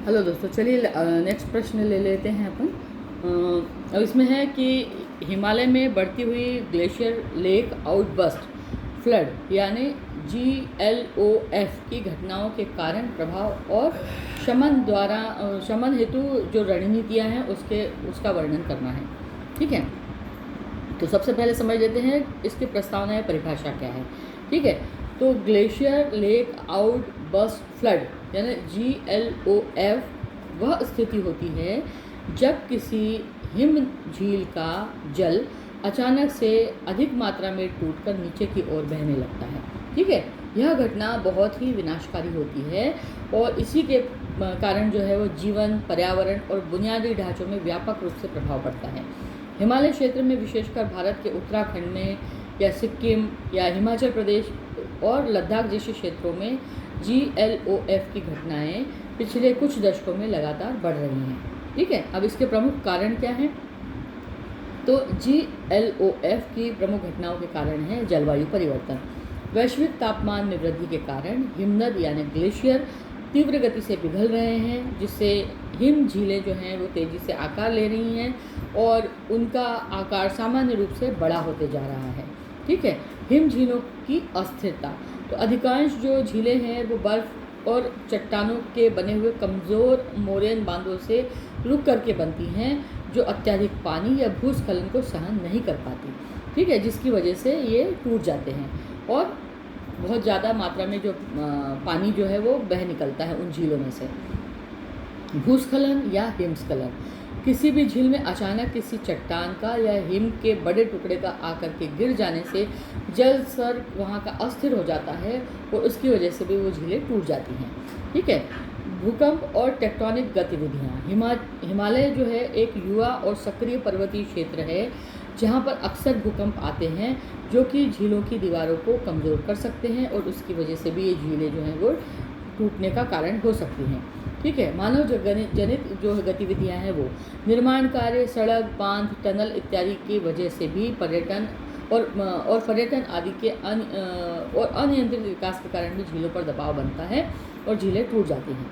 Hello दोस्तों, चलिए next प्रश्न ले लेते हैं अपन। अब इसमें है कि हिमालय में बढ़ती हुई ग्लेशियर लेक आउटबर्स्ट फ्लड यानी GLOF की घटनाओं के कारण प्रभाव और शमन हेतु जो रणनीतियां हैं उसका वर्णन करना है। ठीक है, तो सबसे पहले समझ लेते हैं इसकी प्रस्तावना या परिभाषा क्या है। ठीक है, तो ग्लेशियर लेक आउटबर्स्ट फ्लड यानी GLOF वह स्थिति होती है जब किसी हिम झील का जल अचानक से अधिक मात्रा में टूटकर नीचे की ओर बहने लगता है। ठीक है, यह घटना बहुत ही विनाशकारी होती है और इसी के कारण जो है वो जीवन, पर्यावरण और बुनियादी ढांचों में व्यापक रूप से प्रभाव पड़ता है। हिमालय क्षेत्र में, विशेषकर भारत के उत्तराखंड में या सिक्किम या हिमाचल प्रदेश और लद्दाख जैसे क्षेत्रों में GLOF की घटनाएं पिछले कुछ दशकों में लगातार बढ़ रही हैं। ठीक है, अब इसके प्रमुख कारण क्या हैं? तो GLOF की प्रमुख घटनाओं के कारण है जलवायु परिवर्तन। वैश्विक तापमान में वृद्धि के कारण हिमनद यानी ग्लेशियर तीव्र गति से पिघल रहे हैं, जिससे हिम झीलें जो हैं वो तेज़ी से आकार ले रही हैं और उनका आकार सामान्य रूप से बड़ा होते जा रहा है। ठीक है, हिम झीलों की अस्थिरता, तो अधिकांश जो झीलें हैं वो बर्फ़ और चट्टानों के बने हुए कमज़ोर मोरेन बांधों से रुक करके बनती हैं, जो अत्यधिक पानी या भूस्खलन को सहन नहीं कर पाती। ठीक है, जिसकी वजह से ये टूट जाते हैं और बहुत ज़्यादा मात्रा में जो पानी जो है वो बह निकलता है उन झीलों में से। भूस्खलन या हिमस्खलन, किसी भी झील में अचानक किसी चट्टान का या हिम के बड़े टुकड़े का आकर के गिर जाने से जल स्तर वहाँ का अस्थिर हो जाता है और उसकी वजह से भी वो झीलें टूट जाती हैं। ठीक है, भूकंप और टेक्टोनिक गतिविधियाँ, हिमालय जो है एक युवा और सक्रिय पर्वतीय क्षेत्र है जहाँ पर अक्सर भूकंप आते हैं जो कि झीलों की दीवारों को कमज़ोर कर सकते हैं और उसकी वजह से भी ये झीलें जो हैं वो टूटने का कारण हो सकती हैं। ठीक है, मानव जनित जो गतिविधियां हैं वो निर्माण कार्य, सड़क, बांध, टनल इत्यादि की वजह से भी पर्यटन और पर्यटन आदि के अनियंत्रित विकास के कारण भी झीलों पर दबाव बनता है और झीलें टूट जाती हैं।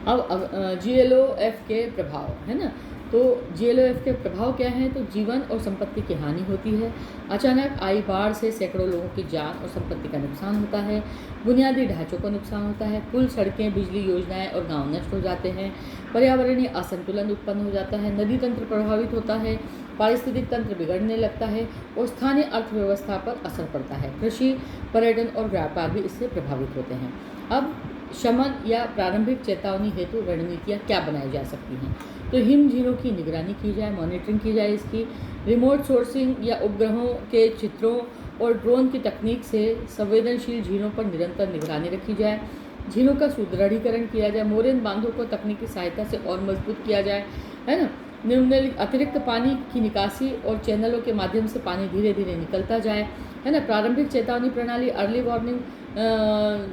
अब GLOF के प्रभाव है ना, तो GLOF के प्रभाव क्या हैं? तो जीवन और संपत्ति की हानि होती है। अचानक आई बाढ़ से सैकड़ों लोगों की जान और संपत्ति का नुकसान होता है। बुनियादी ढांचों को नुकसान होता है। पुल, सड़कें, बिजली योजनाएं और गांव नष्ट हो जाते हैं। पर्यावरणीय असंतुलन उत्पन्न हो जाता है। नदी तंत्र प्रभावित होता है। पारिस्थितिक तंत्र बिगड़ने लगता है और स्थानीय अर्थव्यवस्था पर असर पड़ता है। कृषि, पर्यटन और व्यापार भी इससे प्रभावित होते हैं। अब शमन या प्रारंभिक चेतावनी हेतु रणनीतियाँ क्या बनाई जा सकती हैं? तो हिम झीलों की निगरानी की जाए, मॉनिटरिंग की जाए, इसकी रिमोट सोर्सिंग या उपग्रहों के चित्रों और ड्रोन की तकनीक से संवेदनशील झीलों पर निरंतर निगरानी रखी जाए। झीलों का सुदृढ़ीकरण किया जाए, मोरेन बांधों को तकनीकी सहायता से और मजबूत किया जाए, है ना। निम्नलिखित अतिरिक्त पानी की निकासी और चैनलों के माध्यम से पानी धीरे धीरे निकलता जाए, है ना। प्रारंभिक चेतावनी प्रणाली, अर्ली वार्निंग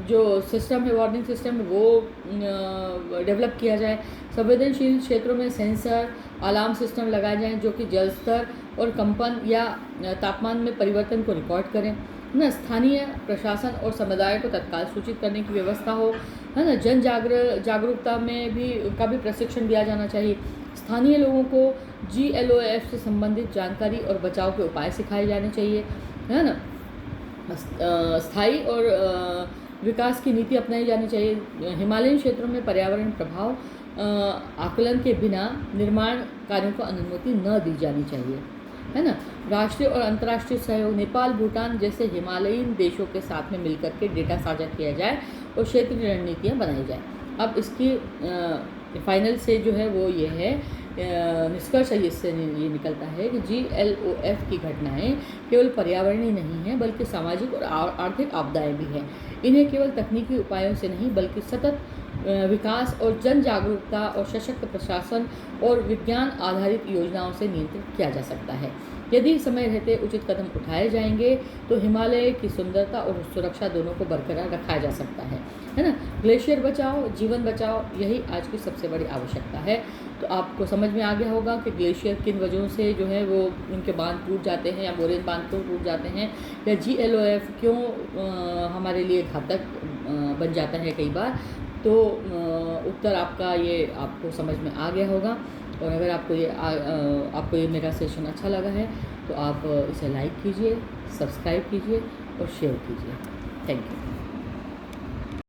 जो सिस्टम है, वार्निंग सिस्टम वो डेवलप किया जाए। संवेदनशील क्षेत्रों में सेंसर, अलार्म सिस्टम लगाए जाएं जो कि जल स्तर और कंपन या तापमान में परिवर्तन को रिकॉर्ड करें, ना। स्थानीय प्रशासन और समुदाय को तत्काल सूचित करने की व्यवस्था हो, है ना। जागरूकता में भी का भी प्रशिक्षण दिया जाना चाहिए। स्थानीय लोगों को GLOF से संबंधित जानकारी और बचाव के उपाय सिखाए जाने चाहिए, है ना। स्थायी और विकास की नीति अपनाई जानी चाहिए। हिमालयन क्षेत्रों में पर्यावरण प्रभाव आकलन के बिना निर्माण कार्यों को अनुमति न दी जानी चाहिए, है ना। राष्ट्रीय और अंतर्राष्ट्रीय सहयोग, नेपाल, भूटान जैसे हिमालयन देशों के साथ में मिलकर के डेटा साझा किया जाए और क्षेत्रीय रणनीतियाँ बनाई जाए। अब इसकी फाइनल से जो है वो ये है, निष्कर्ष इससे ये निकलता है कि GLOF की घटनाएं केवल पर्यावरणीय नहीं हैं बल्कि सामाजिक और आर्थिक आपदाएं भी हैं। इन्हें केवल तकनीकी उपायों से नहीं बल्कि सतत विकास और जन जागरूकता और सशक्त प्रशासन और विज्ञान आधारित योजनाओं से नियंत्रित किया जा सकता है। यदि समय रहते उचित कदम उठाए जाएंगे तो हिमालय की सुंदरता और सुरक्षा दोनों को बरकरार रखा जा सकता है ना। ग्लेशियर बचाओ, जीवन बचाओ, यही आज की सबसे बड़ी आवश्यकता है। तो आपको समझ में आ गया होगा कि ग्लेशियर किन वजहों से जो है वो उनके बांध टूट जाते हैं या मोरेन बांध क्यों टूट जाते हैं, या GLOF क्यों हमारे लिए घातक बन जाता है कई बार। तो उत्तर आपका ये आपको समझ में आ गया होगा। और अगर आपको ये मेरा सेशन अच्छा लगा है तो आप इसे लाइक कीजिए, सब्सक्राइब कीजिए और शेयर कीजिए। Thank you.